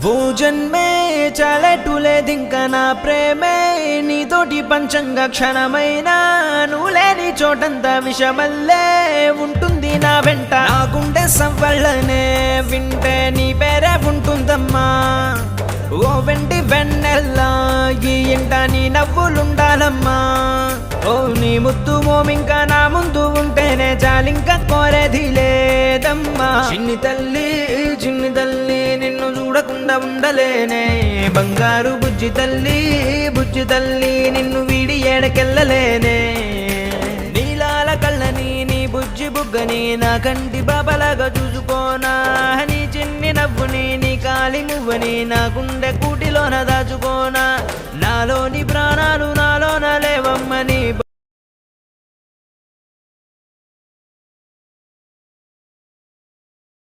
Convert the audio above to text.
ఓ జన్మే చాలెట్టులేదింక నా ప్రేమే నీతోటి పంచంగా క్షణమైనా నువ్వు లేని చోటంతా విషమల్లే ఉంటుంది నా వెంట నా గుండె సవ్వళ్ళనే వింటే నీ పేరే ఉంటుందమ్మా ఓ వెంటి వెన్నెల్లా ఈ ఇంట నీ నవ్వులుండాలమ్మా ఓ నీ ముద్దు మోమింకా నా ముందు ఉంటేనే చాలింక కోరేది లేదమ్మా చిన్ని తల్లి నిన్ను చూడకుండా ఉండలేనే బంగారు బుజ్జి తల్లి నిన్ను వీడి ఏడకెళ్ళలేనే నీలాల కళ్ళని నీ బుజ్జి బుగ్గని నా కంటి బాబలాగా చూసుకోనా నీ చిన్ని నవ్వుని నీ కాలి మువ్వని నా గుండె కూటిలోన దాచుకోనా నాలోని ప్రాణాలు నాలోన లేవమ్మని